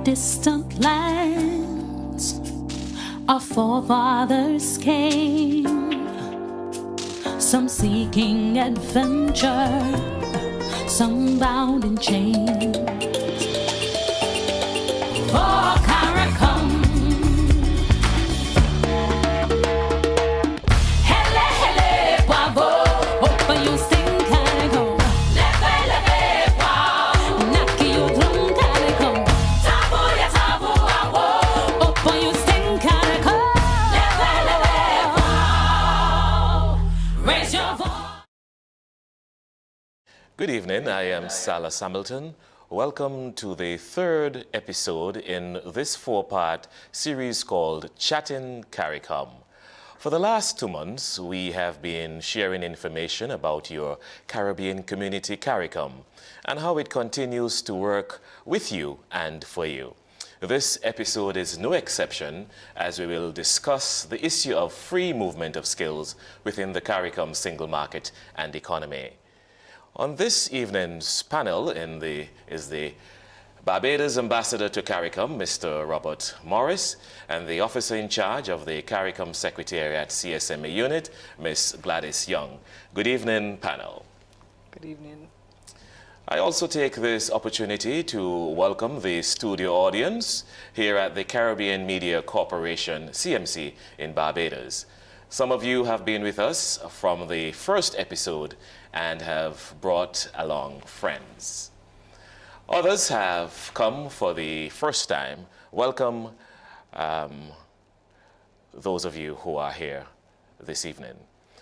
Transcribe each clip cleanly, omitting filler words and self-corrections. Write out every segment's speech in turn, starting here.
distant lands our forefathers came, some seeking adventure, some bound in chains. For CARICOM, hele hele bravo, open you sing CARICOM, leve leve wow, naki you drum CARICOM, tabu ya tabu awo, open you sing CARICOM, leve leve wow, raise your voice. Good evening, I am Salah Hamilton. Welcome to the third episode in this four-part series called Chatting CARICOM. For the last 2 months, we have been sharing information about your Caribbean community CARICOM and how it continues to work with you and for you. This episode is no exception, as we will discuss the issue of free movement of skills within the CARICOM single market and economy. On this evening's panel is the Barbados Ambassador to CARICOM, Mr. Robert Morris, and the Officer in Charge of the CARICOM Secretariat CSMA Unit, Ms. Gladys Young. Good evening, panel. Good evening. I also take this opportunity to welcome the studio audience here at the Caribbean Media Corporation, CMC, in Barbados. Some of you have been with us from the first episode and have brought along friends. Others have come for the first time. Welcome those of you who are here this evening.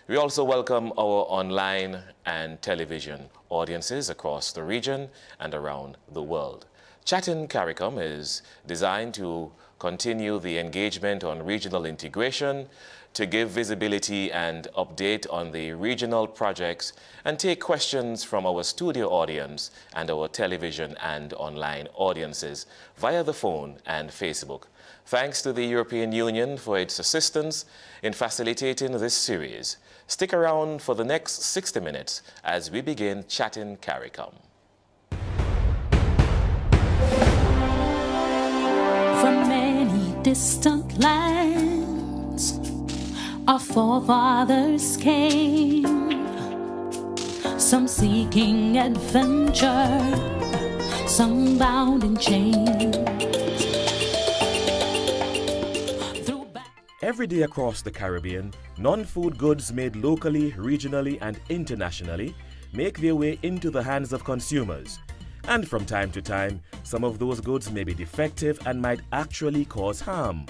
We also welcome our online and television audiences across the region and around the world. Chatting CARICOM is designed to continue the engagement on regional integration, to give visibility and update on the regional projects, and take questions from our studio audience and our television and online audiences via the phone and Facebook. Thanks to the European Union for its assistance in facilitating this series. Stick around for the next 60 minutes as we begin Chatting CARICOM. From many distant lands our forefathers came, some seeking adventure, some bound in chains. Every day across the Caribbean, non-food goods made locally, regionally, and internationally make their way into the hands of consumers. And from time to time, some of those goods may be defective and might actually cause harm.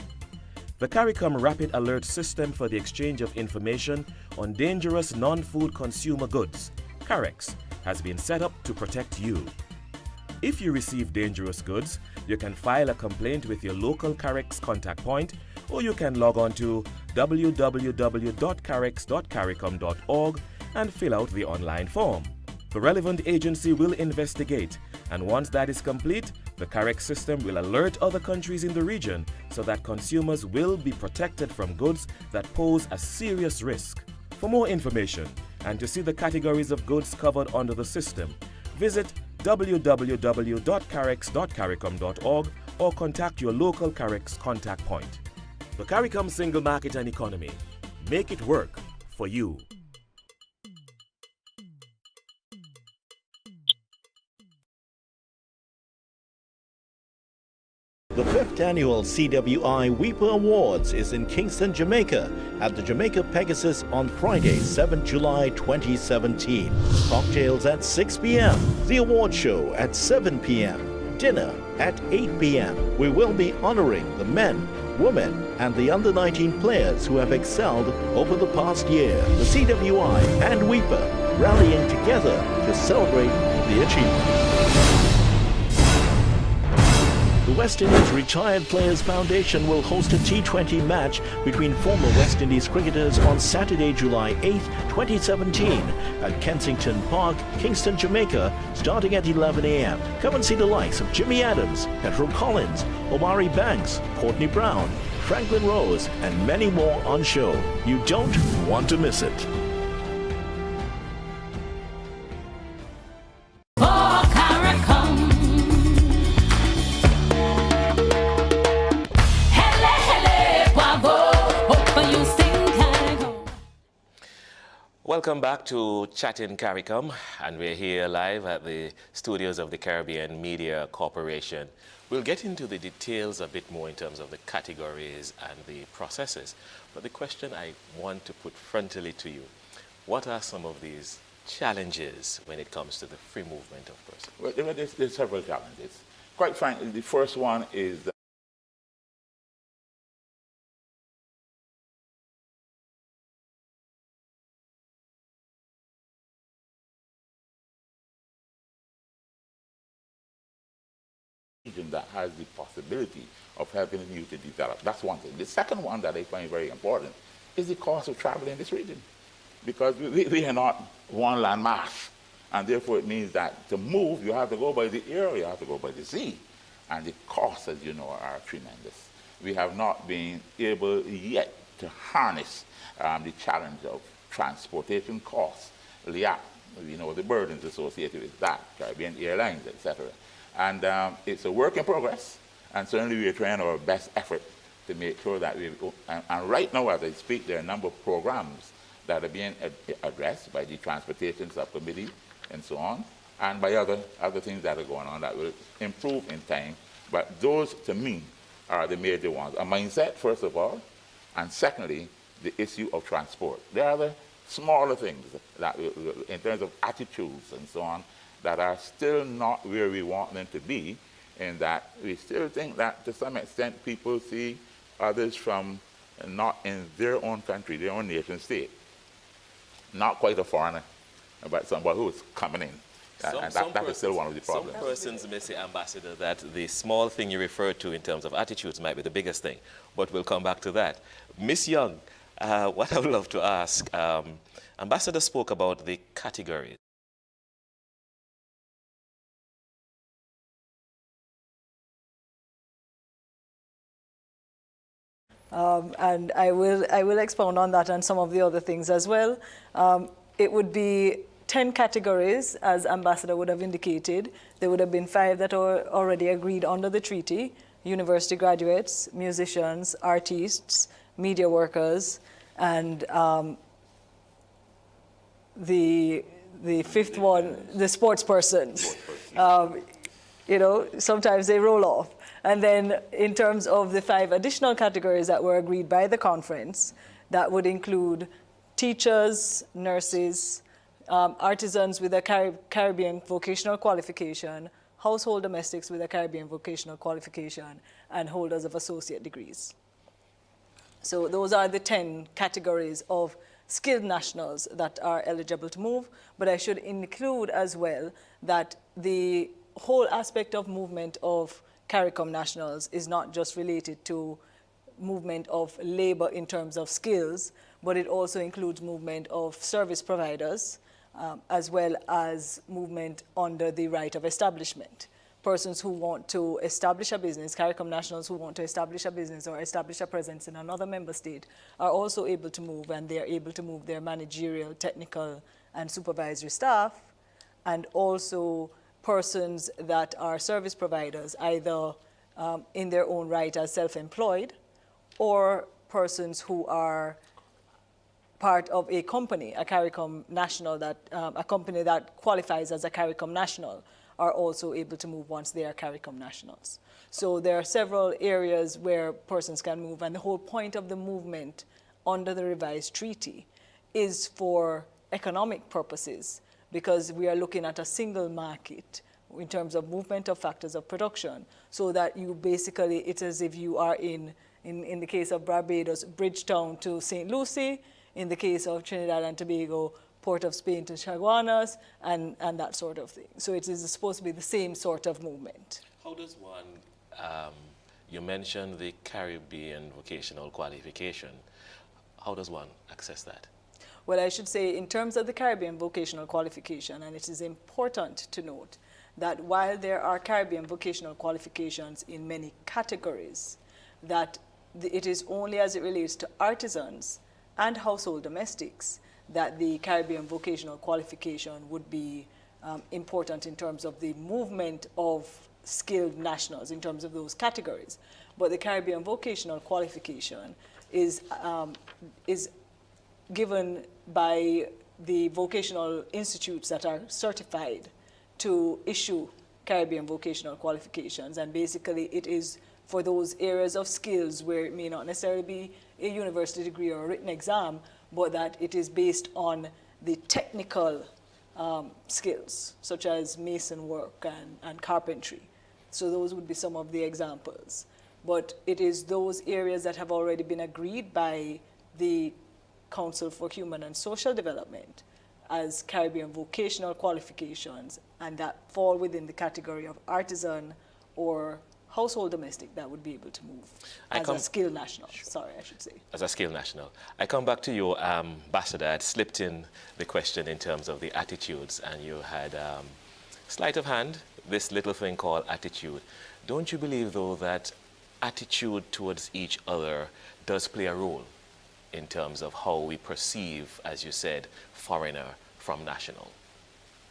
The CARICOM Rapid Alert System for the Exchange of Information on Dangerous Non-Food Consumer Goods, CAREX, has been set up to protect you. If you receive dangerous goods, you can file a complaint with your local CAREX contact point, or you can log on to www.carex.caricom.org and fill out the online form. The relevant agency will investigate, and once that is complete, the CAREX system will alert other countries in the region so that consumers will be protected from goods that pose a serious risk. For more information and to see the categories of goods covered under the system, visit www.carex.caricom.org or contact your local CAREX contact point. The CARICOM Single Market and Economy. Make it work for you. The 5th annual CWI Weeper Awards is in Kingston, Jamaica at the Jamaica Pegasus on Friday, 7th July 2017. Cocktails at 6 p.m. The award show at 7 p.m. Dinner at 8 p.m. We will be honoring the men, women, and the under-19 players who have excelled over the past year. The CWI and Weeper rallying together to celebrate the achievement. The West Indies Retired Players Foundation will host a T20 match between former West Indies cricketers on Saturday, July 8, 2017 at Kensington Park, Kingston, Jamaica, starting at 11 a.m. Come and see the likes of Jimmy Adams, Petro Collins, Omari Banks, Courtney Brown, Franklin Rose, and many more on show. You don't want to miss it. Welcome back to Chatting CARICOM, and we're here live at the studios of the Caribbean Media Corporation. We'll get into the details a bit more in terms of the categories and the processes, but the question I want to put frontally to you, what are some of these challenges when it comes to the free movement of persons? Well, there's several challenges. Quite frankly, the first one is that that has the possibility of helping the youth to develop. That's one thing. The second one that I find very important is the cost of travel in this region. Because we are not one land mass. And therefore it means that to move, you have to go by the air, you have to go by the sea. And the costs, as you know, are tremendous. We have not been able yet to harness the challenge of transportation costs, LIAC, the burdens associated with that, Caribbean Airlines, etc. And it's a work in progress, and certainly we are trying our best effort to make sure that and right now as I speak, there are a number of programs that are being addressed by the Transportation Subcommittee and so on, and by other things that are going on that will improve in time. But those, to me, are the major ones. A mindset, first of all, and secondly, the issue of transport. There are the smaller things that, in terms of attitudes and so on, that are still not where we want them to be, and that we still think that to some extent people see others from not in their own country, their own nation state. Not quite a foreigner, but somebody who is coming in. That is still one of the problems. Some persons may say, Ambassador, that the small thing you referred to in terms of attitudes might be the biggest thing, but we'll come back to that. Miss Young, what I would love to ask, Ambassador spoke about the categories. And I will expound on that and some of the other things as well. It would be 10 categories, as Ambassador would have indicated. There would have been 5 that are already agreed under the treaty: university graduates, musicians, artists, media workers, and the fifth one, the sports persons. Sometimes they roll off. And then in terms of the 5 additional categories that were agreed by the conference, that would include teachers, nurses, artisans with a Caribbean vocational qualification, household domestics with a Caribbean vocational qualification, and holders of associate degrees. So those are the 10 categories of skilled nationals that are eligible to move. But I should include as well that the whole aspect of movement of CARICOM nationals is not just related to movement of labor in terms of skills, but it also includes movement of service providers, as well as movement under the right of establishment. Persons who want to establish a business, CARICOM nationals who want to establish a business or establish a presence in another member state are also able to move, and they are able to move their managerial, technical, and supervisory staff, and also persons that are service providers, either in their own right as self-employed, or persons who are part of a company, a CARICOM national, a company that qualifies as a CARICOM national, are also able to move once they are CARICOM nationals. So there are several areas where persons can move, and the whole point of the movement under the revised treaty is for economic purposes, because we are looking at a single market in terms of movement of factors of production, so that you basically, it's as if you are in the case of Barbados, Bridgetown to St. Lucie, in the case of Trinidad and Tobago, Port of Spain to Chaguanas, and that sort of thing. So it is supposed to be the same sort of movement. How does one, you mentioned the Caribbean vocational qualification, how does one access that? Well, I should say in terms of the Caribbean vocational qualification, and it is important to note that while there are Caribbean vocational qualifications in many categories, that it is only as it relates to artisans and household domestics that the Caribbean vocational qualification would be important in terms of the movement of skilled nationals in terms of those categories. But the Caribbean vocational qualification is given by the vocational institutes that are certified to issue Caribbean vocational qualifications. And basically it is for those areas of skills where it may not necessarily be a university degree or a written exam, but that it is based on the technical skills, such as mason work and carpentry. So those would be some of the examples. But it is those areas that have already been agreed by the Council for Human and Social Development as Caribbean vocational qualifications, and that fall within the category of artisan or household domestic that would be able to move as a skilled national. Sorry, I should say. As a skilled national. I come back to you, Ambassador. I had slipped in the question in terms of the attitudes, and you had sleight of hand, this little thing called attitude. Don't you believe, though, that attitude towards each other does play a role in terms of how we perceive, as you said, foreigner from national?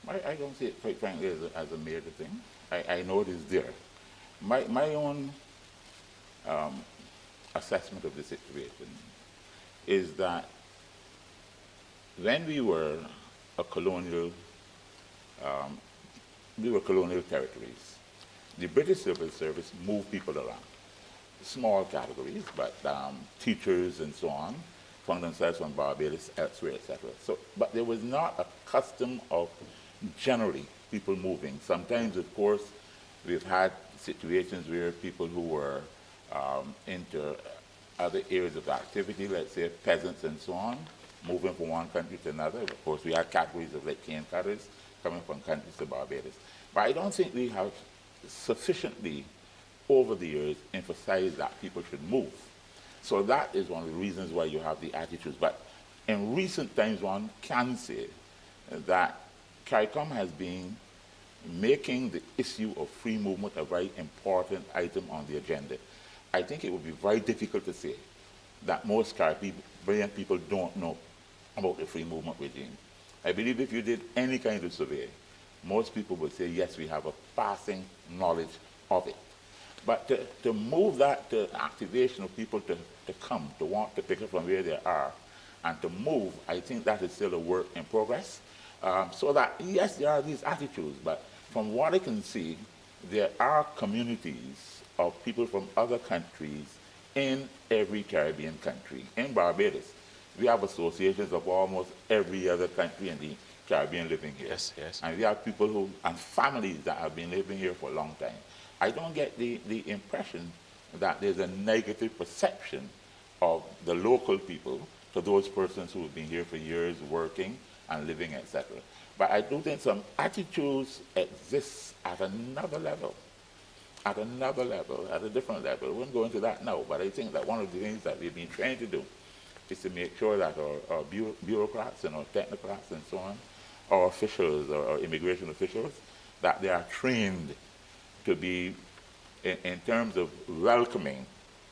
I don't see it, quite frankly, as a major thing. I know it is there. My own assessment of the situation is that when we were colonial territories, the British Civil Service moved people around. Small categories, but teachers and so on found themselves from Barbados, elsewhere, etc. So, but there was not a custom of generally people moving. Sometimes, of course, we've had situations where people who were into other areas of activity, let's say peasants and so on, moving from one country to another. Of course, we had categories of like cane cutters coming from countries to Barbados. But I don't think we have sufficiently over the years emphasized that people should move. So that is one of the reasons why you have the attitudes. But in recent times, one can say that CARICOM has been making the issue of free movement a very important item on the agenda. I think it would be very difficult to say that most Caribbean people don't know about the free movement regime. I believe if you did any kind of survey, most people would say, yes, we have a passing knowledge of it. But to move that to activation of people to come, to want to pick up from where they are, and to move, I think that is still a work in progress. So that, yes, there are these attitudes, but from what I can see, there are communities of people from other countries in every Caribbean country. In Barbados, we have associations of almost every other country in the Caribbean living here. Yes, yes. And we have people who, and families that have been living here for a long time. I don't get the impression that there's a negative perception of the local people to those persons who have been here for years working and living, etc. But I do think some attitudes exist at another level, at a different level. We won't go into that now, but I think that one of the things that we've been trying to do is to make sure that our bureaucrats and our technocrats and so on, our officials, our immigration officials, that they are trained to be, in terms of welcoming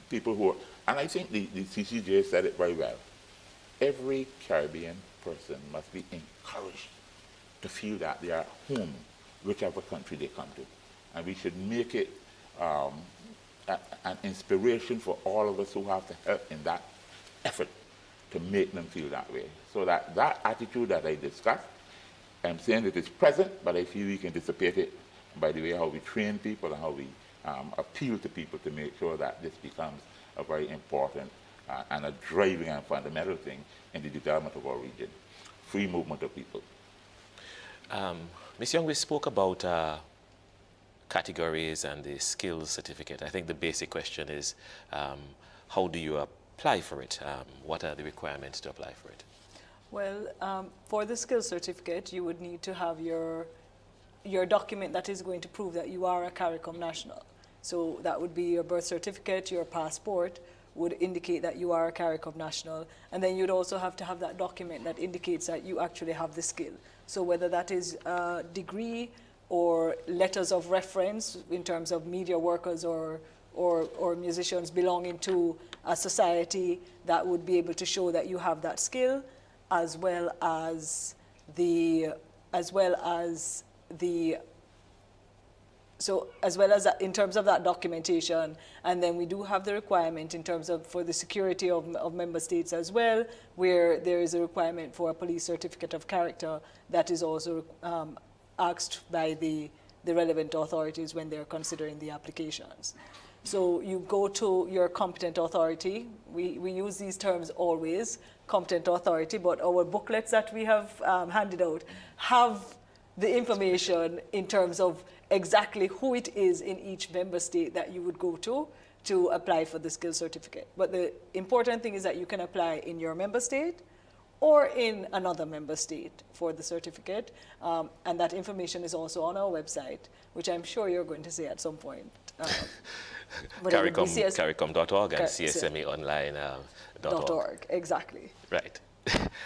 people who are, and I think the CCJ said it very well. Every Caribbean person must be encouraged to feel that they are home, whichever country they come to. And we should make it an inspiration for all of us who have to help in that effort to make them feel that way. So that attitude that I discussed, I'm saying it is present, but I feel we can dissipate it by the way how we train people and how we appeal to people to make sure that this becomes a very important and a driving and fundamental thing in the development of our region. Free movement of people. Ms. Young, we spoke about categories and the skills certificate. I think the basic question is, how do you apply for it? What are the requirements to apply for it? Well, for the skills certificate, you would need to have your document that is going to prove that you are a CARICOM national. So that would be your birth certificate, your passport would indicate that you are a CARICOM national, and then you'd also have to have that document that indicates that you actually have the skill. So whether that is a degree or letters of reference in terms of media workers or musicians belonging to a society that would be able to show that you have that skill, as well as the So as well as that, in terms of that documentation, and then we do have the requirement in terms of for the security of member states as well, where there is a requirement for a police certificate of character that is also asked by the relevant authorities when they're considering the applications. So you go to your competent authority. We use these terms always, competent authority, but our booklets that we have handed out have the information in terms of exactly who it is in each member state that you would go to apply for the skills certificate. But the important thing is that you can apply in your member state or in another member state for the certificate. And that information is also on our website, which I'm sure you're going to see at some point. CARICOM.org and CSMEonline.org. Exactly. Right.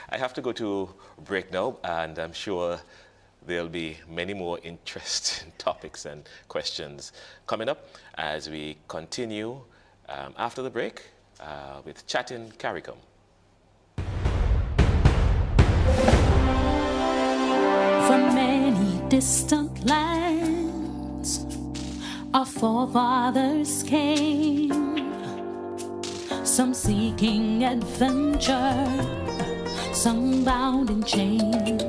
I have to go to break now, and I'm sure there'll be many more interesting topics and questions coming up as we continue after the break with Chatting CARICOM. From many distant lands, our forefathers came, some seeking adventure, some bound in chains.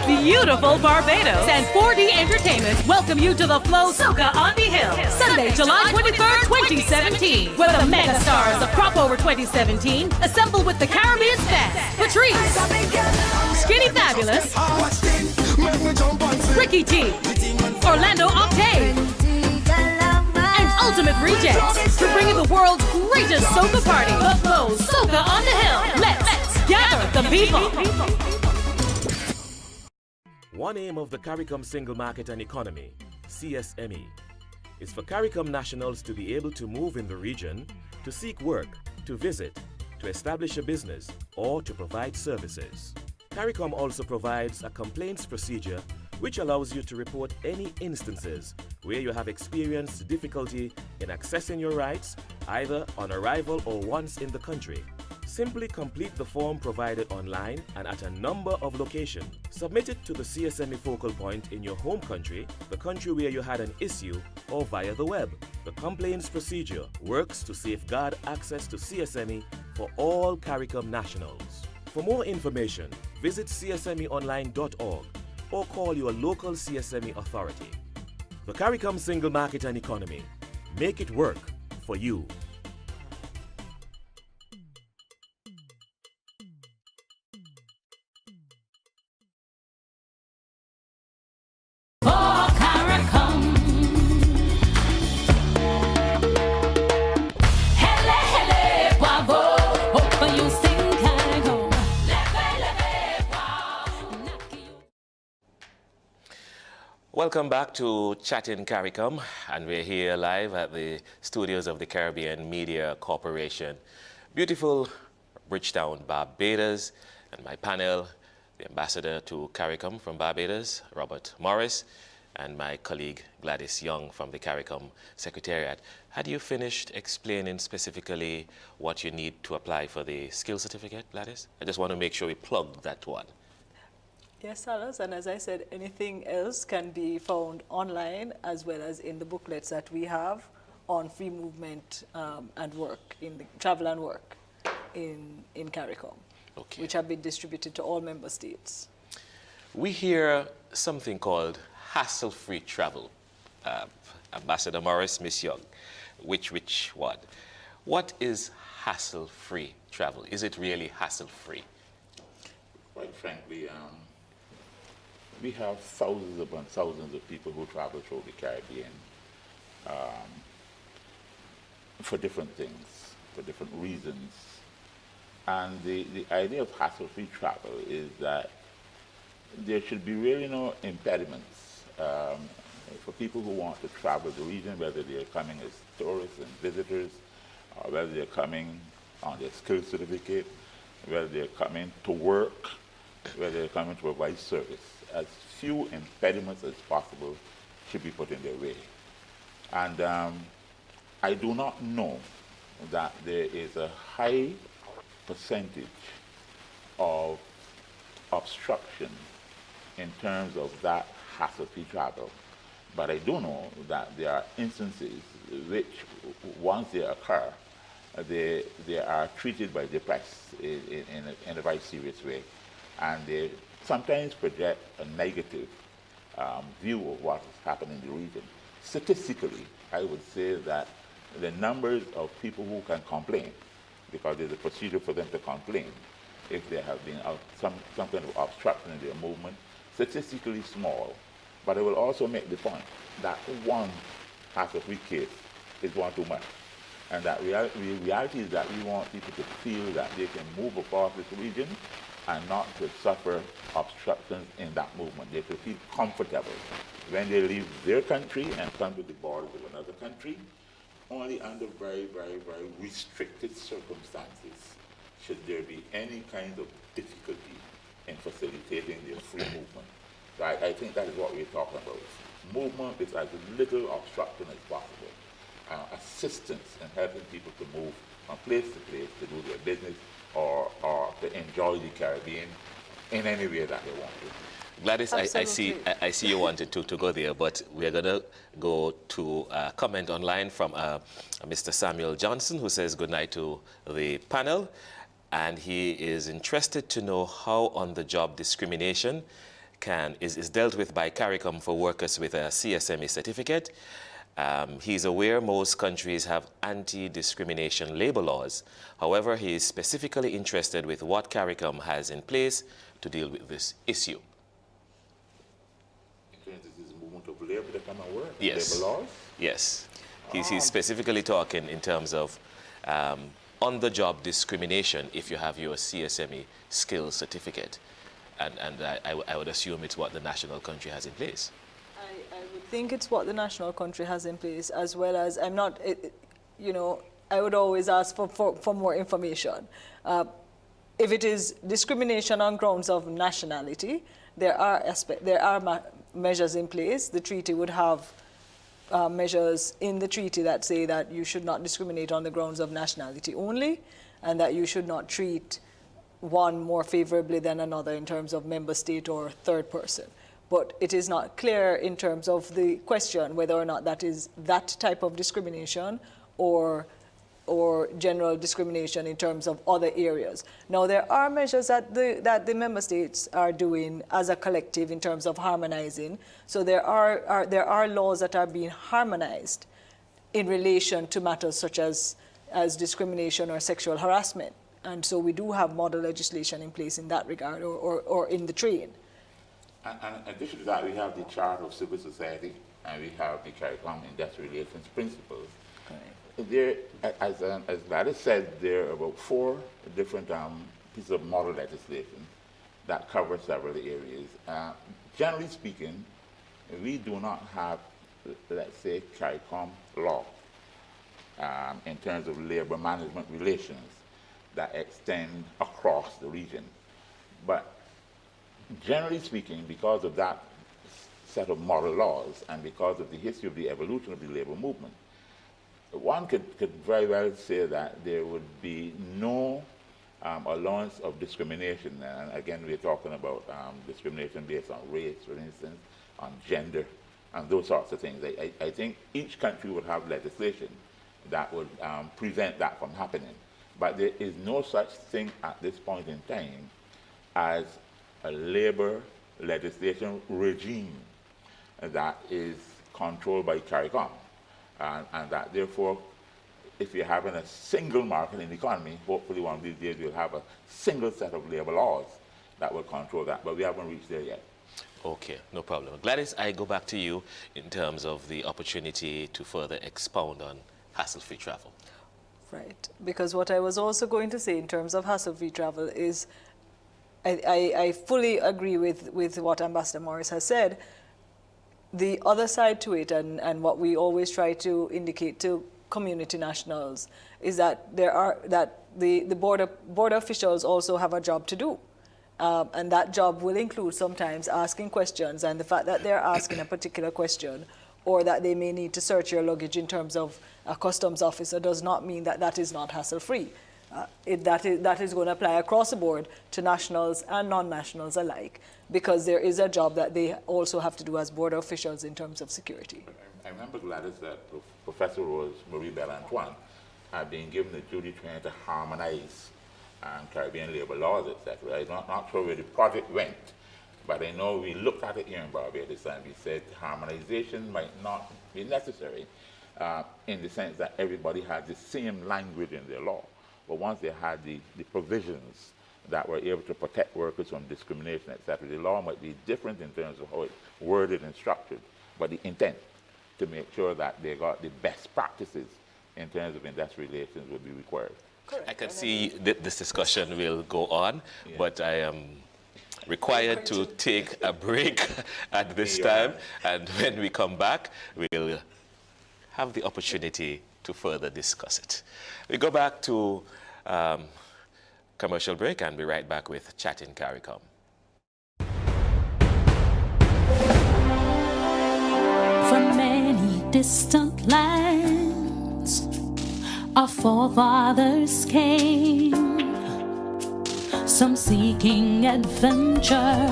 Beautiful Barbados and 4D Entertainment welcome you to the Flow Soca on the Hill, Sunday, July 23rd, 2017, where the mega stars of Crop Over 2017 assemble with the Caribbean band, Patrice, Skinny Fabulous, Ricky T, Orlando Octave, and Ultimate Rejects to bring you the world's greatest soca party, the Flow Soca on the Hill. Let's gather the people. One aim of the CARICOM Single Market and Economy, CSME, is for CARICOM nationals to be able to move in the region, to seek work, to visit, to establish a business, or to provide services. CARICOM also provides a complaints procedure which allows you to report any instances where you have experienced difficulty in accessing your rights, either on arrival or once in the country. Simply complete the form provided online and at a number of locations. Submit it to the CSME focal point in your home country, the country where you had an issue, or via the web. The complaints procedure works to safeguard access to CSME for all CARICOM nationals. For more information, visit csmeonline.org or call your local CSME authority. The CARICOM Single Market and Economy. Make it work for you. Welcome back to Chatting CARICOM, and we're here live at the studios of the Caribbean Media Corporation. Beautiful Bridgetown, Barbados, and my panel, the ambassador to CARICOM from Barbados, Robert Morris, and my colleague Gladys Young from the CARICOM Secretariat. Had you finished explaining specifically what you need to apply for the skill certificate, Gladys? I just want to make sure we plug that one. Yes, Salas, and as I said, anything else can be found online as well as in the booklets that we have on free movement and work, in the travel and work in CARICOM, Okay. which have been distributed to all member states. We hear something called hassle-free travel. Ambassador Morris, Miss Young, which one? What is hassle-free travel? Is it really hassle-free? Quite frankly, we have thousands upon thousands of people who travel through the Caribbean for different things, for different reasons. And the idea of hassle-free travel is that there should be really no impediments for people who want to travel the region, whether they're coming as tourists and visitors, or whether they're coming on their skill certificate, whether they're coming to work, whether they're coming to provide service. As few impediments as possible should be put in their way. And I do not know that there is a high percentage of obstruction in terms of that hassle-free travel. But I do know that there are instances which, once they occur, they are treated by the press in a very serious way. And they sometimes project a negative view of what is happening in the region. Statistically, I would say that the numbers of people who can complain, because there's a procedure for them to complain, if there have been some kind of obstruction in their movement, statistically small. But I will also make the point that one hassle-free case is one too much. And that reality is that we want people to feel that they can move across this region and not to suffer obstructions in that movement. They should feel comfortable when they leave their country and come to the borders of another country, only under very, very, very restricted circumstances should there be any kind of difficulty in facilitating their free movement. So I think that is what we're talking about. Movement with as little obstruction as possible. Assistance in helping people to move from place to place to do their business or to enjoy the Caribbean in any way that they want to. Gladys, I see you wanted to go there, but we're going to go to a comment online from Mr. Samuel Johnson, who says good night to the panel. And he is interested to know how on-the-job discrimination is dealt with by CARICOM for workers with a CSME certificate. He's aware most countries have anti-discrimination labor laws. However, he is specifically interested with what CARICOM has in place to deal with this issue. In terms of this movement of labor that come and work? Yes. Labor laws? Yes. He's specifically talking in terms of on-the-job discrimination if you have your CSME skills certificate. And I would assume it's what the national country has in place. I would think it's what the national country has in place, as well as I'm not, you know, I would always ask for more information. If it is discrimination on grounds of nationality, there are measures in place. The treaty would have measures in the treaty that say that you should not discriminate on the grounds of nationality only, and that you should not treat one more favorably than another in terms of member state or third person. But it is not clear in terms of the question whether or not that is that type of discrimination or general discrimination in terms of other areas. Now, there are measures that the member states are doing as a collective in terms of harmonizing. So there are laws that are being harmonized in relation to matters such as discrimination or sexual harassment. And so we do have model legislation in place in that regard, or in the train. And in addition to that, we have the Charter of Civil Society, and we have the CARICOM Industrial Relations Principles. Right. There, as Gladys said, there are about 4 different pieces of model legislation that cover several areas. Generally speaking, we do not have, let's say, CARICOM law in terms of labor management relations that extend across the region. But generally speaking, because of that set of model laws and because of the history of the evolution of the labor movement, one could very well say that there would be no allowance of discrimination. And again, we're talking about discrimination based on race, for instance, on gender, and those sorts of things. I think each country would have legislation that would prevent that from happening. But there is no such thing at this point in time as a labor legislation regime that is controlled by CARICOM. And that therefore, if you're having a single market in the economy, hopefully one of these days we'll have a single set of labor laws that will control that. But we haven't reached there yet. Okay, no problem. Gladys, I go back to you in terms of the opportunity to further expound on hassle-free travel. Right, because what I was also going to say in terms of hassle-free travel is I fully agree with what Ambassador Morris has said. The other side to it, and what we always try to indicate to community nationals, is that the border officials also have a job to do. And that job will include sometimes asking questions, and the fact that they're asking a particular question or that they may need to search your luggage in terms of a customs officer does not mean that that is not hassle-free. that is going to apply across the board to nationals and non-nationals alike, because there is a job that they also have to do as border officials in terms of security. I remember, Gladys, that Professor Rose Marie Bell-Antoine had been given the duty training to harmonize Caribbean labor laws, etc. I'm not sure where the project went, but I know we looked at it here in Barbados and we said harmonization might not be necessary in the sense that everybody had the same language in their law. But once they had the provisions that were able to protect workers from discrimination, etc., the law might be different in terms of how it's worded and structured, but the intent to make sure that they got the best practices in terms of industrial relations would be required. I can see that this discussion will go on, but I am required to take a break at this time, and when we come back, we'll have the opportunity to further discuss it. We go back to commercial break and be right back with Chatting CARICOM. From many distant lands, our forefathers came, some seeking adventure,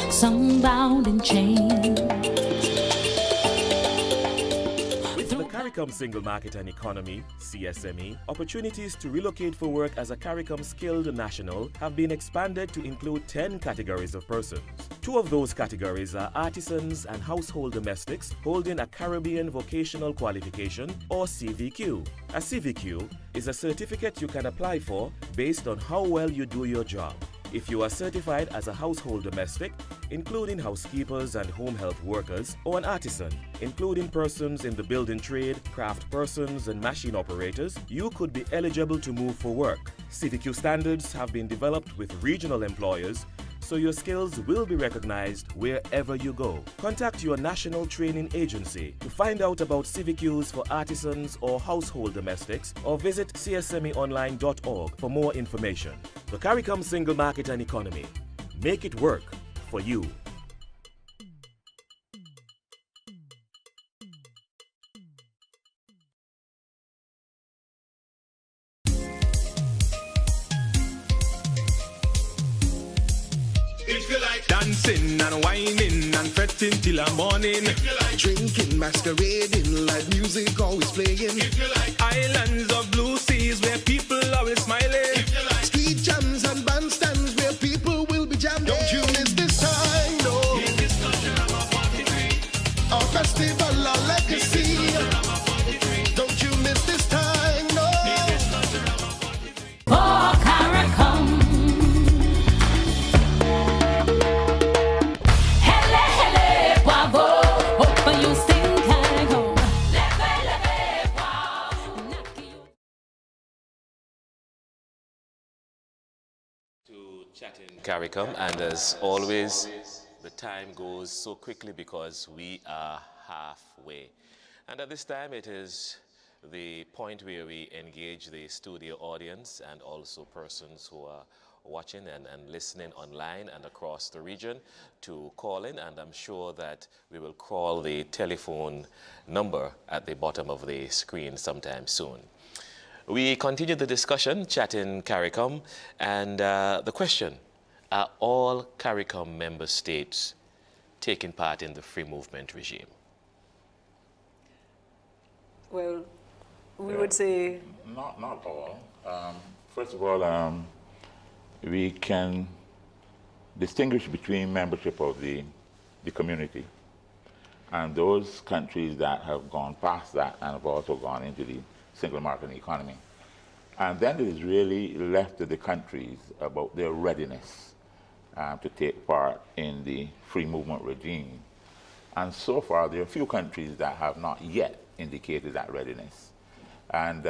some bound in chains. The CARICOM Single Market and Economy, CSME, opportunities to relocate for work as a CARICOM skilled national have been expanded to include 10 categories of persons. 2 of those categories are artisans and household domestics holding a Caribbean Vocational Qualification, or CVQ. A CVQ is a certificate you can apply for based on how well you do your job. If you are certified as a household domestic, including housekeepers and home health workers, or an artisan, including persons in the building trade, craft persons, and machine operators, you could be eligible to move for work. CVQ standards have been developed with regional employers, so your skills will be recognized wherever you go. Contact your national training agency to find out about CVQs for artisans or household domestics, or visit csmeonline.org for more information. The CARICOM Single Market and Economy. Make it work for you. If you like dancing and whining and fretting till the morning, if you like drinking, masquerading, live music always playing, if you like islands of blue seas where people always smiling, if you like street jams and bandstands where people will be jamming, don't you miss this time, no. In this culture of our 43, our festival, our legacy, don't you miss this time, no. In this culture of our 43. For CARICOM. Chatting CARICOM, and as always, the time goes so quickly because we are halfway. And at this time, it is the point where we engage the studio audience and also persons who are watching and listening online and across the region to call in, and I'm sure that we will call the telephone number at the bottom of the screen sometime soon. We continue the discussion, Chatting CARICOM, and the question, are all CARICOM member states taking part in the free movement regime? Well, we would say... Not all. First of all, we can distinguish between membership of the community and those countries that have gone past that and have also gone into the single market economy. And then it is really left to the countries about their readiness to take part in the free movement regime. And so far, there are a few countries that have not yet indicated that readiness. And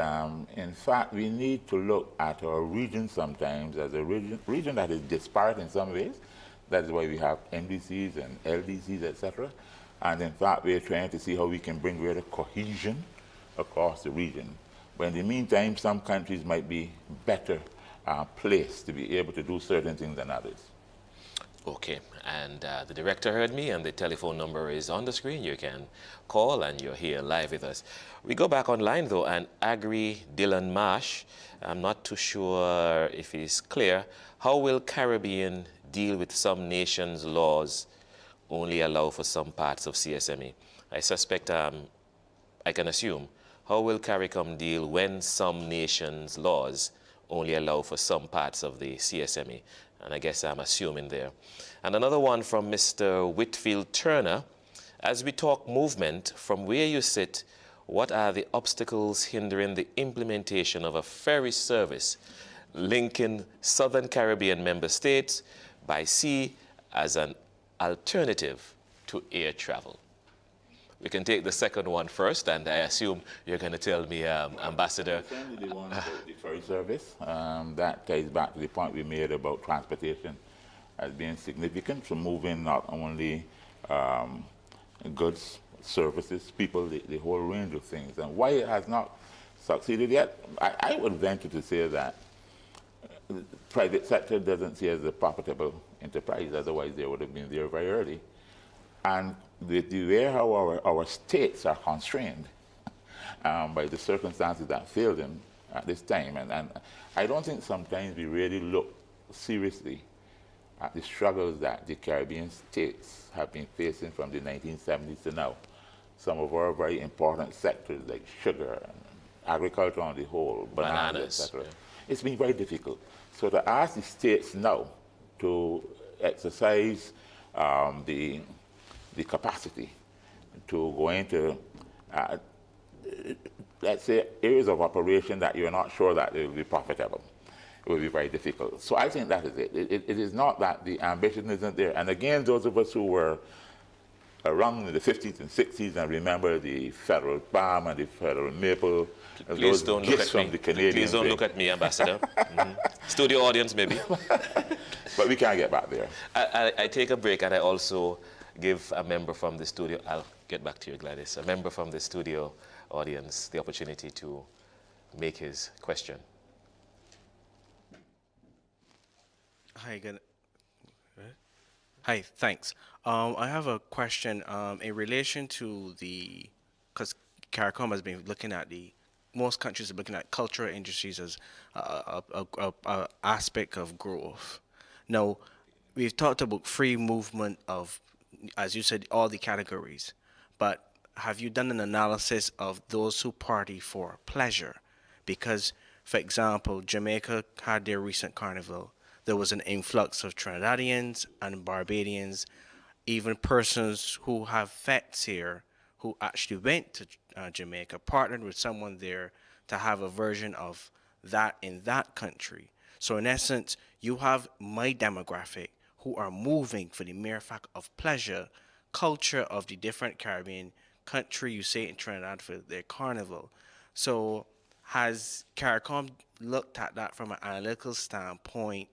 in fact, we need to look at our region sometimes as a region that is disparate in some ways. That is why we have MDCs and LDCs, etc. And in fact, we're trying to see how we can bring greater cohesion across the region. But in the meantime, some countries might be better placed to be able to do certain things than others. Okay, and the director heard me, and the telephone number is on the screen. You can call, and you're here live with us. We go back online, though, and Agri Dylan Marsh, I'm not too sure if he's clear. How will Caribbean deal with some nations' laws only allow for some parts of CSME? I suspect, I can assume, how will CARICOM deal when some nations' laws only allow for some parts of the CSME? And I guess I'm assuming there. And another one from Mr. Whitfield Turner. As we talk movement, from where you sit, what are the obstacles hindering the implementation of a ferry service linking Southern Caribbean member states by sea as an alternative to air travel? We can take the second one first, and I assume you're going to tell me, Ambassador. Certainly the one about the ferry service, that ties back to the point we made about transportation as being significant for moving not only goods, services, people, the whole range of things. And why it has not succeeded yet, I would venture to say that the private sector doesn't see it as a profitable enterprise, otherwise they would have been there very early. And the way how our states are constrained by the circumstances that failed them at this time. And I don't think sometimes we really look seriously at the struggles that the Caribbean states have been facing from the 1970s to now. Some of our very important sectors like sugar and agriculture on the whole, bananas, etc. Yeah. It's been very difficult. So to ask the states now to exercise the capacity to go into, let's say, areas of operation that you're not sure that they will be profitable, it will be very difficult. So I think that is it. It is not that the ambition isn't there. And again, those of us who were around in the 50s and 60s and remember the federal palm and the federal maple, Please don't look at me. Please don't thing. look at me, Ambassador. Studio audience, maybe. But we can't get back there. I take a break, and I also give a member from the studio, I'll get back to you, Gladys, a member from the studio audience the opportunity to make his question. Hi, good. Hi, thanks. I have a question in relation to because CARICOM has been looking at most countries are looking at cultural industries as a aspect of growth. Now, we've talked about free movement of, as you said, all the categories, but have you done an analysis of those who party for pleasure? Because, for example, Jamaica had their recent carnival. There was an influx of Trinidadians and Barbadians, even persons who have vets here who actually went to Jamaica, partnered with someone there to have a version of that in that country. So in essence, you have my demographic who are moving for the mere fact of pleasure, culture of the different Caribbean country, you say in Trinidad for their carnival. So has CARICOM looked at that from an analytical standpoint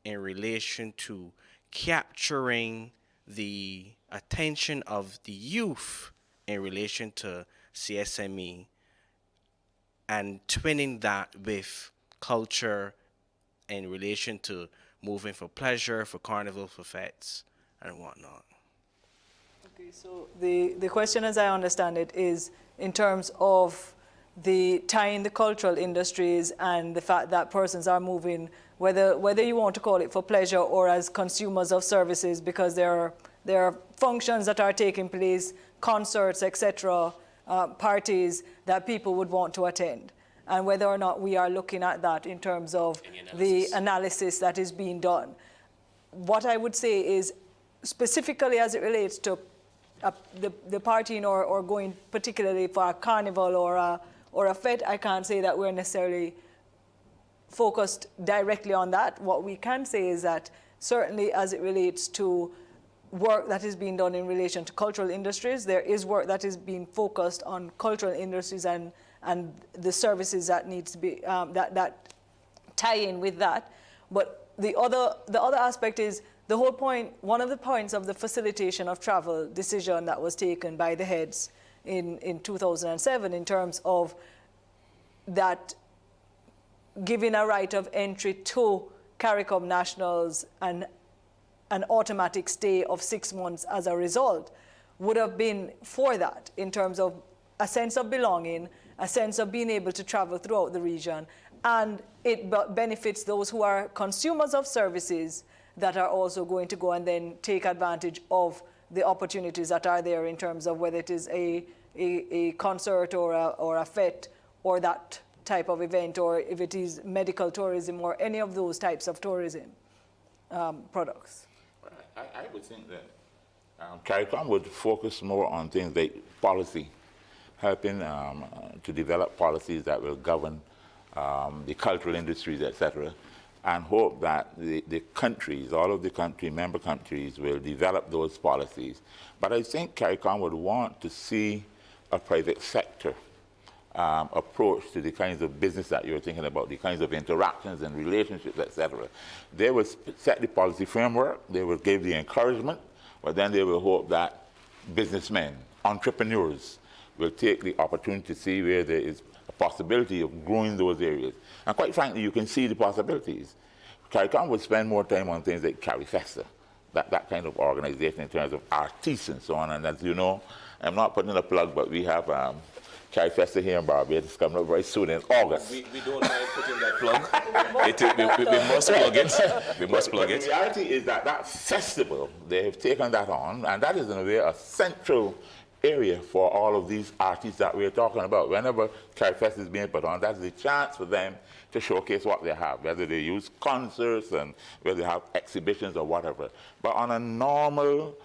in relation to capturing the attention of the youth in relation to CSME and twinning that with culture in relation to moving for pleasure, for carnival, for fetes, and whatnot? Okay, so the question, as I understand it, is in terms of the tying the cultural industries and the fact that persons are moving, whether you want to call it for pleasure or as consumers of services, because there are functions that are taking place, concerts, etc., parties that people would want to attend, and whether or not we are looking at that in terms of the analysis that is being done. What I would say is, specifically as it relates to the partying or going particularly for a carnival or a fete, I can't say that we're necessarily focused directly on that. What we can say is that certainly as it relates to work that is being done in relation to cultural industries, there is work that is being focused on cultural industries and the services that needs to be that tie in with that. But the other aspect is the whole point. One of the points of the facilitation of travel decision that was taken by the heads in 2007 in terms of that giving a right of entry to CARICOM nationals and an automatic stay of 6 months as a result, would have been for that in terms of a sense of belonging, a sense of being able to travel throughout the region, and it benefits those who are consumers of services that are also going to go and then take advantage of the opportunities that are there in terms of whether it is a concert or a fete or that type of event, or if it is medical tourism or any of those types of tourism products. I would think that CARICOM would focus more on things like policy, helping to develop policies that will govern the cultural industries, etc., and hope that the countries, all of the member countries, will develop those policies. But I think CARICOM would want to see a private sector approach to the kinds of business that you're thinking about, the kinds of interactions and relationships, etc. They will set the policy framework, they will give the encouragement, but then they will hope that businessmen, entrepreneurs, will take the opportunity to see where there is a possibility of growing those areas. And quite frankly, you can see the possibilities. CARICOM would spend more time on things like CARIFESTA, that kind of organization in terms of artists and so on. And as you know, I'm not putting in a plug, but we have CARIFESTA here in Barbados coming up very soon in August. We don't mind putting that plug. We must plug it. We must plug it. The reality is that that festival, they have taken that on, and that is in a way a central area for all of these artists that we're talking about. Whenever CARIFESTA is being put on, that's the chance for them to showcase what they have, whether they use concerts and whether they have exhibitions or whatever. But on a normal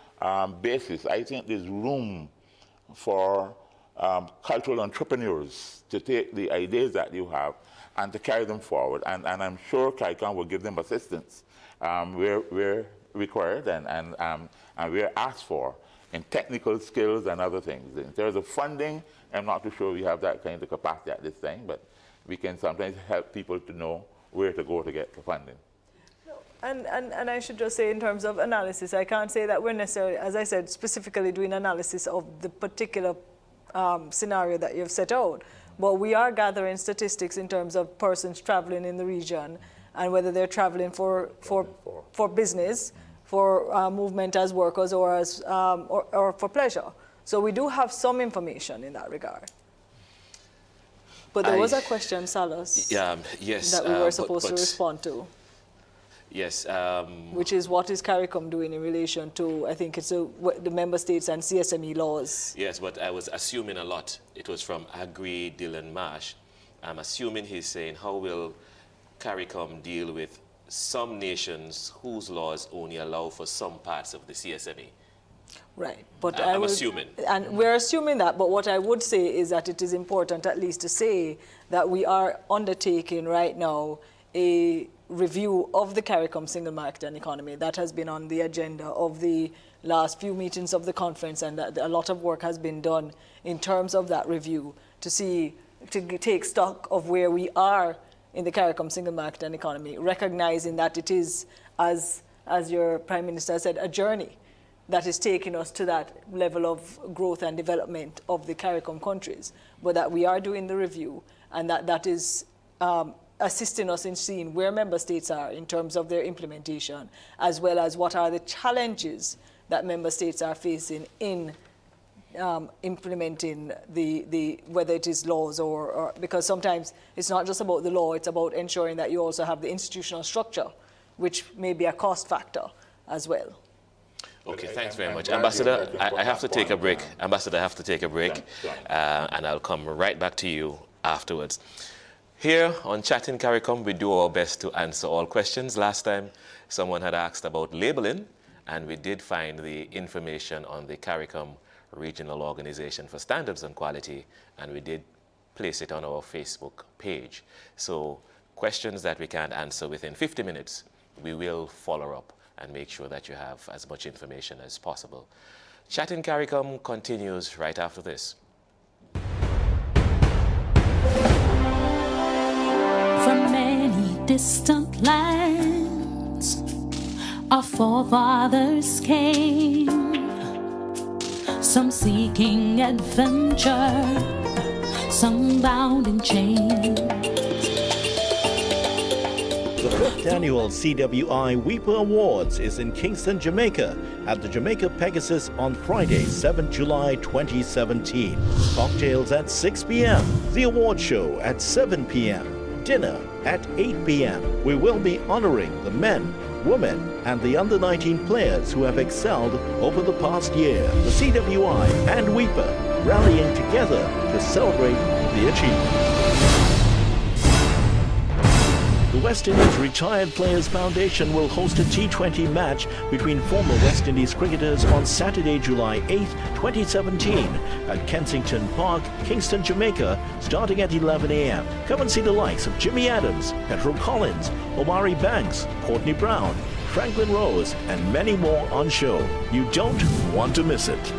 basis, I think there's room for cultural entrepreneurs to take the ideas that you have and to carry them forward. And I'm sure CARICOM will give them assistance where required and we're asked for in technical skills and other things. In terms of funding, I'm not too sure we have that kind of capacity at this time, but we can sometimes help people to know where to go to get the funding. And I should just say, in terms of analysis, I can't say that we're necessarily, as I said, specifically doing analysis of the particular scenario that you've set out, but we are gathering statistics in terms of persons traveling in the region and whether they're traveling for business, for movement as workers, or as or for pleasure. So we do have some information in that regard. But there was a question, Salas, yes, that we were supposed to respond to. Yes. Which is, what is CARICOM doing in relation to, I think it's the member states and CSME laws? Yes, but I was assuming a lot. It was from Agri Dylan Marsh. I'm assuming he's saying, how will CARICOM deal with some nations whose laws only allow for some parts of the CSME? Right, but I'm assuming. And we're assuming that, but what I would say is that it is important at least to say that we are undertaking right now a review of the CARICOM single market and economy. That has been on the agenda of the last few meetings of the conference, and that a lot of work has been done in terms of that review to take stock of where we are in the CARICOM single market and economy, recognizing that it is, as your Prime Minister said, a journey that is taking us to that level of growth and development of the CARICOM countries, but that we are doing the review, and that is assisting us in seeing where member states are in terms of their implementation, as well as what are the challenges that member states are facing in implementing whether it is laws or because sometimes it's not just about the law, it's about ensuring that you also have the institutional structure, which may be a cost factor as well. Okay, thanks very much. Ambassador, I have to take a break. Ambassador, I have to take a break, and I'll come right back to you afterwards. Here on Chatting CARICOM, we do our best to answer all questions. Last time, someone had asked about labeling, and we did find the information on the CARICOM Regional Organization for Standards and Quality, and we did place it on our Facebook page. So questions that we can't answer within 50 minutes, we will follow up and make sure that you have as much information as possible. Chatting CARICOM continues right after this. From many distant lands, our forefathers came, some seeking adventure, some bound in chains. The 5th annual CWI Weeper Awards is in Kingston, Jamaica at the Jamaica Pegasus on Friday, 7 July 2017. Cocktails at 6 p.m. The award show at 7 p.m. Dinner at 8 p.m. We will be honoring the men, women, and the under-19 players who have excelled over the past year. The CWI and Weeper rallying together to celebrate the achievements. The West Indies Retired Players Foundation will host a T20 match between former West Indies cricketers on Saturday, July 8, 2017 at Kensington Park, Kingston, Jamaica, starting at 11 a.m. Come and see the likes of Jimmy Adams, Petro Collins, Omari Banks, Courtney Brown, Franklin Rose, and many more on show. You don't want to miss it.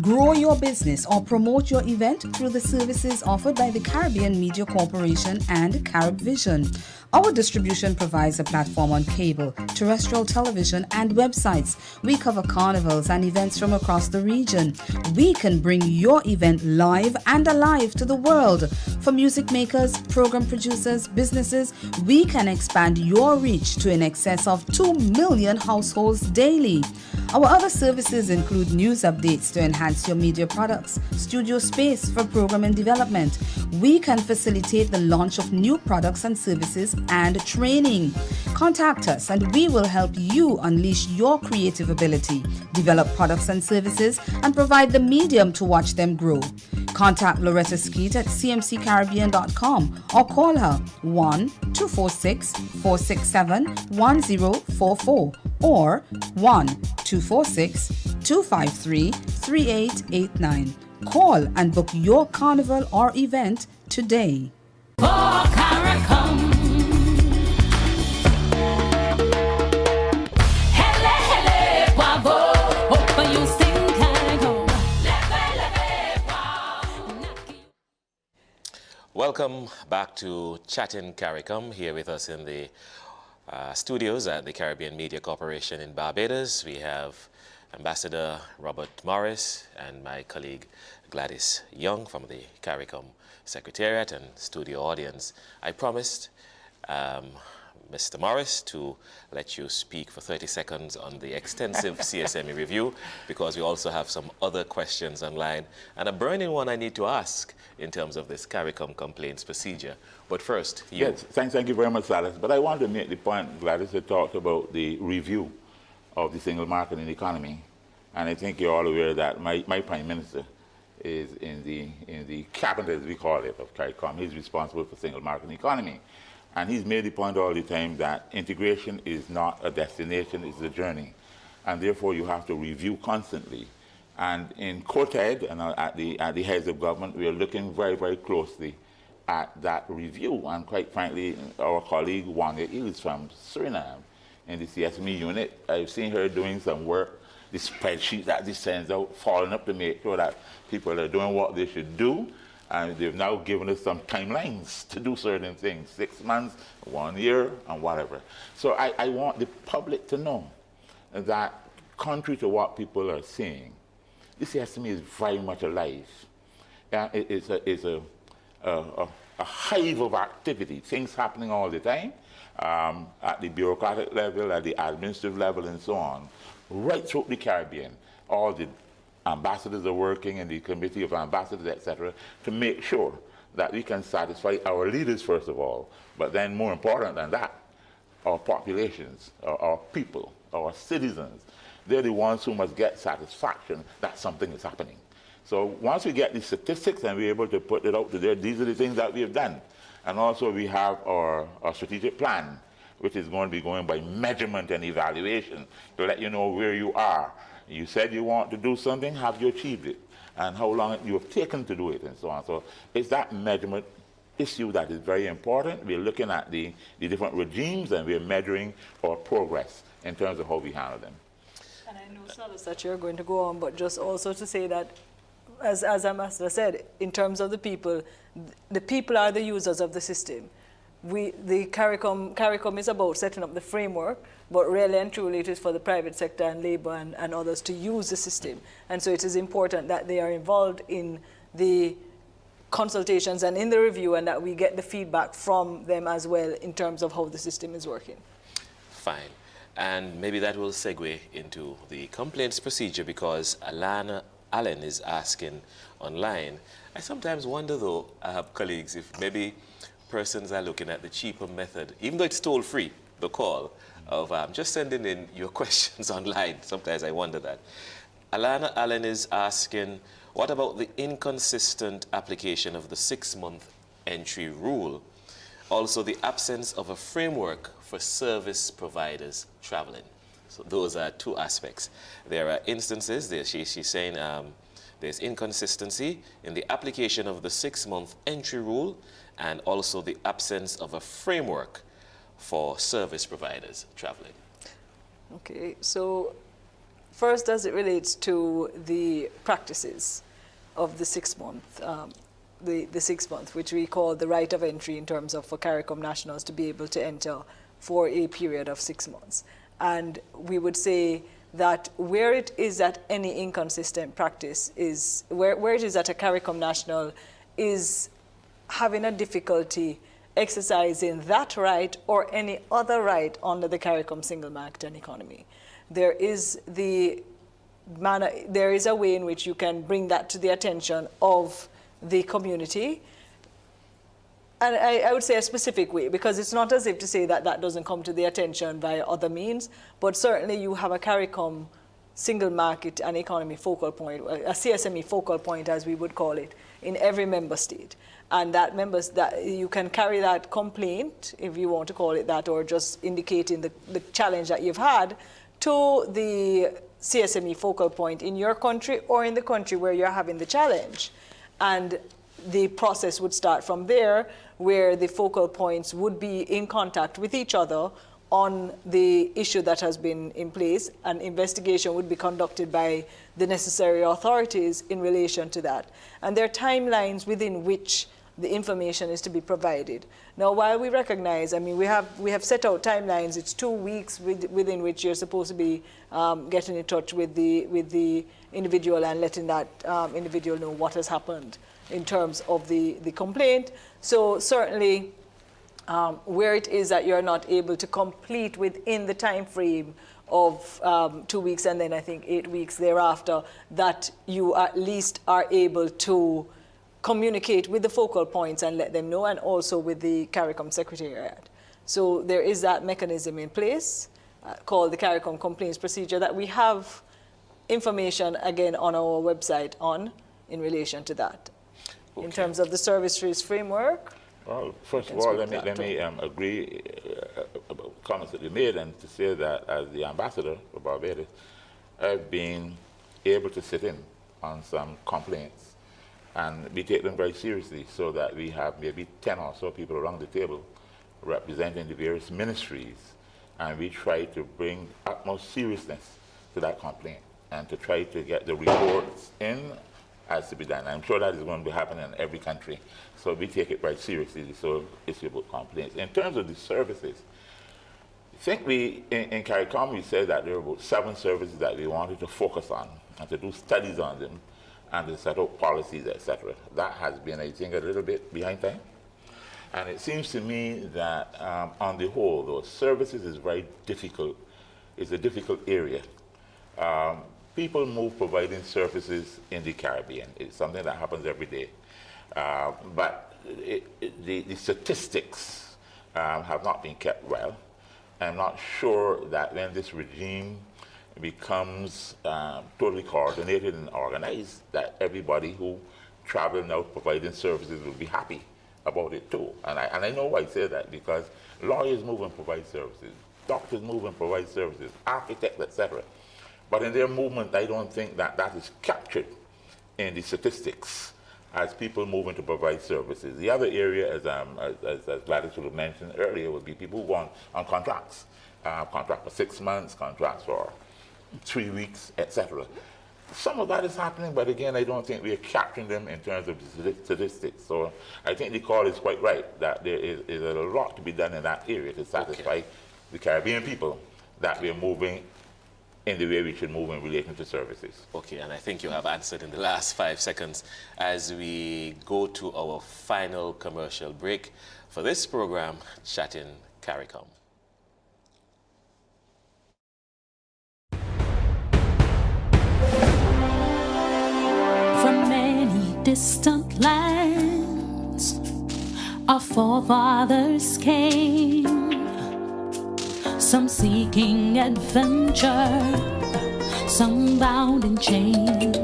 Grow your business or promote your event through the services offered by the Caribbean Media Corporation and CaribVision. Our distribution provides a platform on cable, terrestrial television, and websites. We cover carnivals and events from across the region. We can bring your event live and alive to the world. For music makers, program producers, businesses, we can expand your reach to in excess of 2 million households daily. Our other services include news updates to enhance your media products, studio space for program and development. We can facilitate the launch of new products and services and training. Contact us and we will help you unleash your creative ability, develop products and services, and provide the medium to watch them grow. Contact Loretta Skeet at cmccaribbean.com or call her 1-246-467-1044 or 1-246-253-3889. Call and book your carnival or event today. For CARICOM. Hele, hele, bravo. Open you sing CARICOM. Leve, leve, wow. Welcome back to Chatting CARICOM. Here with us in the studios at the Caribbean Media Corporation in Barbados. We have Ambassador Robert Morris and my colleague Gladys Young from the CARICOM Secretariat and studio audience. I promised Mr. Morris to let you speak for 30 seconds on the extensive CSME review because we also have some other questions online and a burning one I need to ask in terms of this CARICOM complaints procedure. But first, you. Yes, thank you very much, Silas. But I want to make the point, Gladys had talked about the review of the single market and economy. And I think you're all aware that my Prime Minister is in the cabinet, as we call it, of CARICOM. He's responsible for single market and economy. And he's made the point all the time that integration is not a destination, it's a journey. And therefore, you have to review constantly. And in COTED and at the heads of government, we are looking very, very closely at that review. And quite frankly, our colleague Wanda is from Suriname in the CSME unit. I've seen her doing some work, the spreadsheet that she sends out, following up to make sure that people are doing what they should do. And they've now given us some timelines to do certain things, 6 months, 1 year, and whatever. So I want the public to know that contrary to what people are saying, this CSME is very much alive. It's a hive of activity, things happening all the time, at the bureaucratic level, at the administrative level, and so on, right through the Caribbean. All the ambassadors are working in the committee of ambassadors, etc., to make sure that we can satisfy our leaders, first of all, but then more important than that, our populations, our people, our citizens. They're the ones who must get satisfaction that something is happening. So once we get the statistics and we're able to put it out there, these are the things that we have done. And also we have our strategic plan, which is going to be going by measurement and evaluation to let you know where you are. You said you want to do something, have you achieved it? And how long you have taken to do it, and so on. So it's that measurement issue that is very important. We're looking at the different regimes and we're measuring our progress in terms of how we handle them. And I know, Silas, that you're going to go on, but just also to say that, as Ambassador said, in terms of the people are the users of the system. The CARICOM is about setting up the framework, but really and truly it is for the private sector and labor and others to use the system. And so it is important that they are involved in the consultations and in the review, and that we get the feedback from them as well in terms of how the system is working. Fine. And maybe that will segue into the complaints procedure, because Alana Allen is asking online. I sometimes wonder, though, colleagues, if maybe persons are looking at the cheaper method, even though it's toll-free, the call, of just sending in your questions online. Sometimes I wonder that. Alana Allen is asking, what about the inconsistent application of the 6-month entry rule? Also, the absence of a framework for service providers traveling. So those are two aspects. There are instances, she's saying there's inconsistency in the application of the 6-month entry rule, and also the absence of a framework for service providers traveling. Okay, so first, as it relates to the practices of the 6-month, the 6-month, which we call the right of entry in terms of for CARICOM nationals to be able to enter for a period of 6 months. And we would say that where it is that any inconsistent practice is, where it is that a CARICOM national is having a difficulty exercising that right or any other right under the CARICOM single market and economy, there is a way in which you can bring that to the attention of the community. And I would say a specific way, because it's not as if to say that that doesn't come to the attention via other means, but certainly you have a CARICOM single market and economy focal point, a CSME focal point as we would call it, in every member state. And that you can carry that complaint, if you want to call it that, or just indicating the challenge that you've had to the CSME focal point in your country or in the country where you're having the challenge. And the process would start from there, where the focal points would be in contact with each other on the issue that has been in place. An investigation would be conducted by the necessary authorities in relation to that. And there are timelines within which the information is to be provided. Now, while we recognize, I mean, we have set out timelines. It's 2 weeks within which you're supposed to be getting in touch with the individual and letting that individual know what has happened in terms of the complaint. So certainly, where it is that you're not able to complete within the time frame of 2 weeks, and then I think 8 weeks thereafter, that you at least are able to communicate with the focal points and let them know, and also with the CARICOM Secretariat. So there is that mechanism in place called the CARICOM complaints procedure that we have information again on our website in relation to that. Okay. In terms of the service fees framework. Well, first of all, let me agree about comments that you made, and to say that as the ambassador for Barbados, I've been able to sit in on some complaints, and we take them very seriously, so that we have maybe 10 or so people around the table representing the various ministries, and we try to bring utmost seriousness to that complaint and to try to get the reports in as to be done. I'm sure that is going to be happening in every country, so we take it very seriously, so issue about complaints. In terms of the services, I think in CARICOM we said that there were about 7 services that we wanted to focus on and to do studies on them and to set up policies, etc. That has been, I think, a little bit behind time. And it seems to me that on the whole, those services is very difficult. It's a difficult area. People move providing services in the Caribbean. It's something that happens every day. But the statistics have not been kept well. I'm not sure that when this regime becomes totally coordinated and organized, that everybody who travels now providing services will be happy about it too. And I know why I say that, because lawyers move and provide services, doctors move and provide services, architects, etc. But in their movement, I don't think that that is captured in the statistics as people moving to provide services. The other area, as Gladys would have mentioned earlier, would be people who go on contracts. Contract for 6 months, contracts for 3 weeks, etc. Some of that is happening, but again, I don't think we are capturing them in terms of the statistics. So I think the call is quite right, that there is a lot to be done in that area to satisfy the Caribbean people, that we are moving in the way we should move in relation to services. Okay, and I think you have answered in the last 5 seconds as we go to our final commercial break for this program, Chatting CARICOM. From many distant lands, our forefathers came, some seeking adventure, some bound in chains.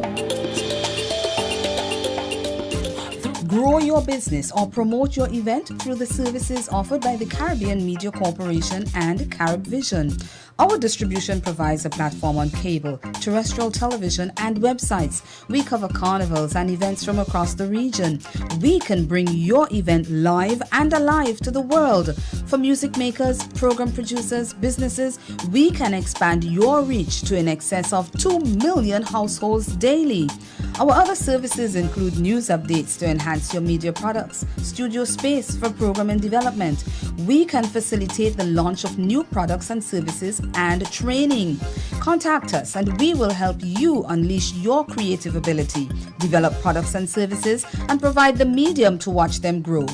Grow your business or promote your event through the services offered by the Caribbean Media Corporation and CaribVision. Our distribution provides a platform on cable, terrestrial television, and websites. We cover carnivals and events from across the region. We can bring your event live and alive to the world. For music makers, program producers, businesses, we can expand your reach to in excess of 2 million households daily. Our other services include news updates to enhance your media products, studio space for program and development. We can facilitate the launch of new products and services and training. Contact us and we will help you unleash your creative ability, develop products and services, and provide the medium to watch them grow.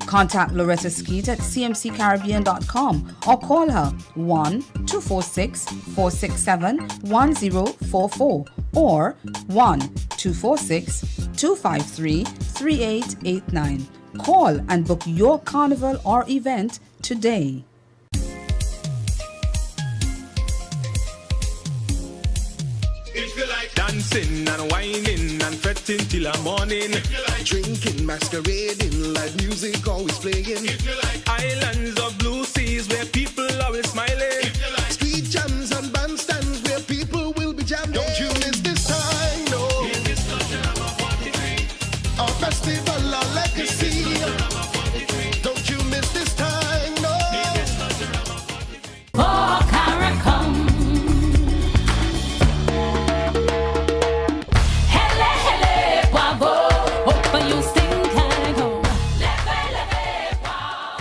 Contact Loretta Skeet at cmccaribbean.com or call her 1-246-467-1044 or 1-246-253-3889. Call and book your carnival or event today. If you like dancing and whining and fretting till the morning, if you like drinking, masquerading, live music always playing, if you like islands of blue seas where people always smiling, if you like street jams and bandstands where people will be jamming, don't you miss this time, no. In this culture I'm a 43, our festival, our legacy, don't you miss this time, no. In this culture I'm a 43. For CARICOM. Hele, hele, bravo. Open your sting CARICOM. Leve, leve, wow.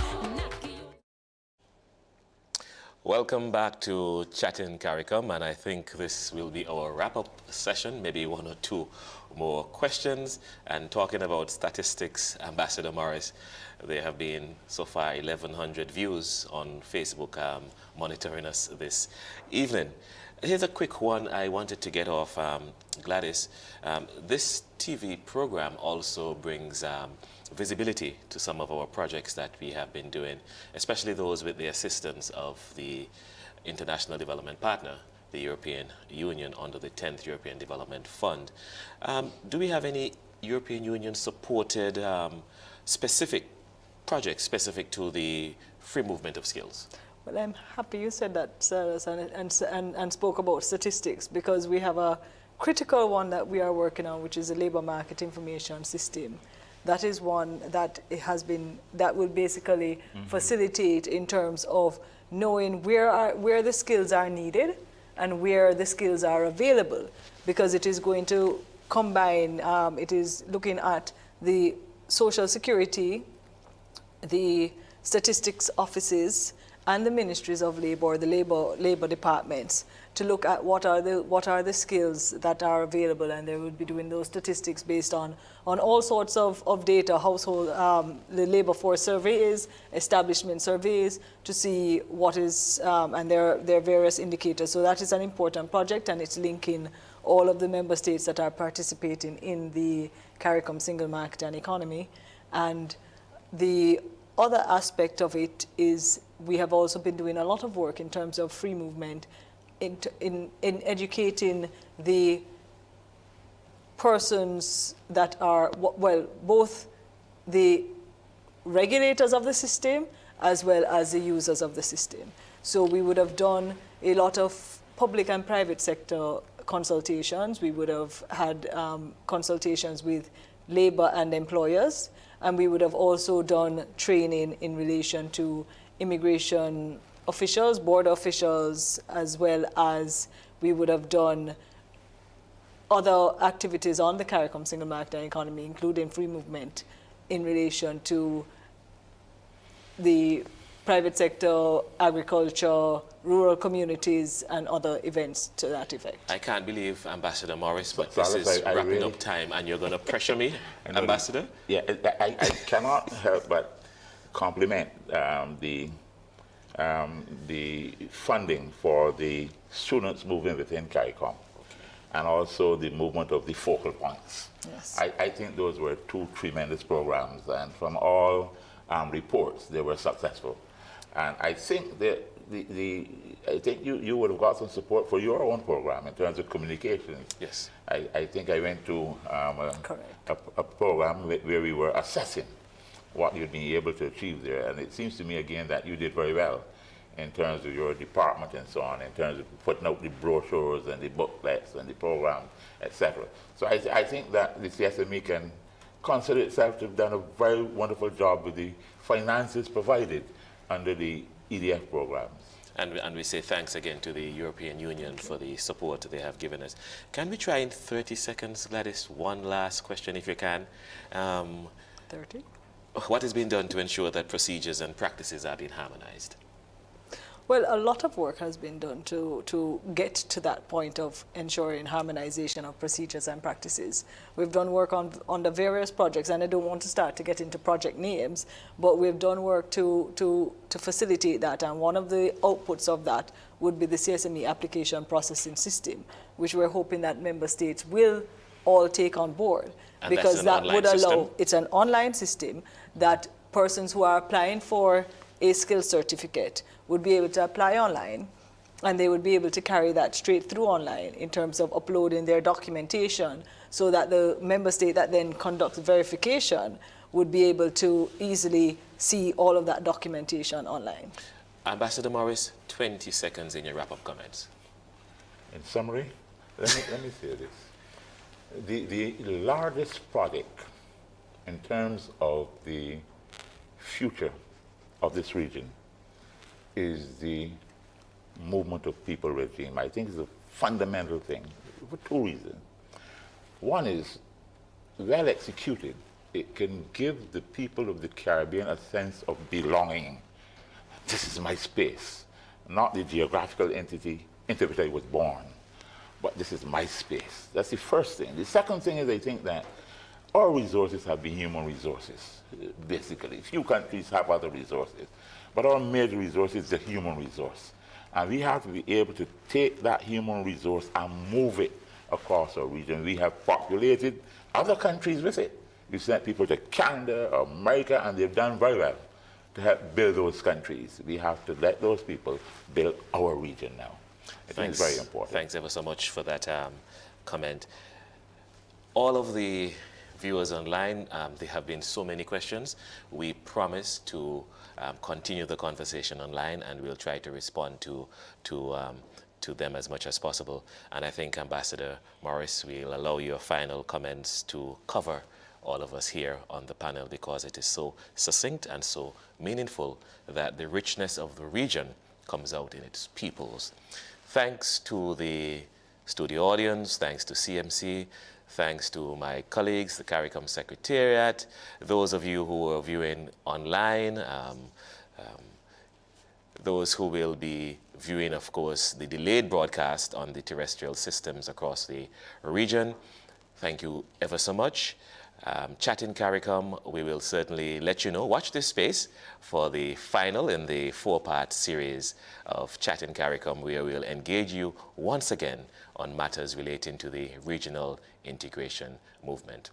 Welcome back to Chatting CARICOM, and I think this will be our wrap-up session, maybe 1 or 2 more questions. And talking about statistics, Ambassador Morris, there have been so far 1,100 views on Facebook monitoring us this evening. Here's a quick one I wanted to get off Gladys. This TV program also brings visibility to some of our projects that we have been doing, especially those with the assistance of the International Development Partner, the European Union, under the 10th European Development Fund. Do we have any European Union supported specific projects specific to the free movement of skills? Well, I'm happy you said that, Cyrus, and spoke about statistics, because we have a critical one that we are working on, which is the labor market information system. That is one that that will basically facilitate in terms of knowing where the skills are needed and where the skills are available, because it is going to combine, it is looking at the Social Security, the statistics offices, and the ministries of labor, or the labor departments, to look at what are the skills that are available, and they will be doing those statistics based on all sorts of data, household, the labor force surveys, establishment surveys, to see what is, and their various indicators. So that is an important project, and it's linking all of the member states that are participating in the CARICOM single market and economy. And the other aspect of it is we have also been doing a lot of work in terms of free movement, in educating the persons that are, well, both the regulators of the system as well as the users of the system. So we would have done a lot of public and private sector consultations. We would have had consultations with labor and employers, and we would have also done training in relation to immigration officials, border officials, as well as we would have done other activities on the CARICOM single market and economy, including free movement, in relation to the private sector, agriculture, rural communities, and other events to that effect. I can't believe, Ambassador Morris, but So, this Alice, is I wrapping really- up time, and you're going to pressure me, Ambassador? Yeah, I cannot help but compliment the funding for the students moving within CARICOM, and also the movement of the focal points. Yes. I think those were two tremendous programs, and from all reports, they were successful. And I think that I think you would have got some support for your own program in terms of communications. Yes. I think I went to Correct. a program where we were assessing what you'd be able to achieve there. And it seems to me, again, that you did very well in terms of your department and so on, in terms of putting out the brochures and the booklets and the programs, etc. So I think that the CSME can consider itself to have done a very wonderful job with the finances provided under the EDF programs. And we say thanks again to the European Union for the support they have given us. Can we try in 30 seconds, Gladys, one last question if you can? 30? What has been done to ensure that procedures and practices are being harmonized? Well, a lot of work has been done to get to that point of ensuring harmonization of procedures and practices. We've done work on the various projects, and I don't want to start to get into project names, but we've done work to facilitate that, and one of the outputs of that would be the CSME application processing system, which we're hoping that member states will all take on board. And because that's an that would online allow, system? it's an online system that persons who are applying for a skill certificate would be able to apply online, and they would be able to carry that straight through online in terms of uploading their documentation, so that the member state that then conducts verification would be able to easily see all of that documentation online. Ambassador Morris, 20 seconds in your wrap-up comments. In summary, let me say this. The largest project in terms of the future of this region is the movement of people regime. I think it's a fundamental thing for two reasons. One is, well executed, it can give the people of the Caribbean a sense of belonging. This is my space, not the geographical entity into which I was born, but this is my space. That's the first thing. The second thing is, I think that our resources have been human resources, basically. Few countries have other resources, but our major resource is the human resource. And we have to be able to take that human resource and move it across our region. We have populated other countries with it. We sent people to Canada or America, and they've done very well to help build those countries. We have to let those people build our region now. I think it's very important. Thanks ever so much for that comment. All of the viewers online, there have been so many questions. We promise to continue the conversation online, and we'll try to respond to them as much as possible. And I think, Ambassador Morris, we'll allow your final comments to cover all of us here on the panel, because it is so succinct and so meaningful that the richness of the region comes out in its peoples. Thanks to the studio audience, thanks to CMC, thanks to my colleagues, the CARICOM Secretariat, those of you who are viewing online, those who will be viewing, of course, the delayed broadcast on the terrestrial systems across the region. Thank you ever so much. Chat in CARICOM, we will certainly let you know. Watch this space for the final in the 4-part series of Chat in CARICOM, where we'll engage you once again on matters relating to the regional integration movement.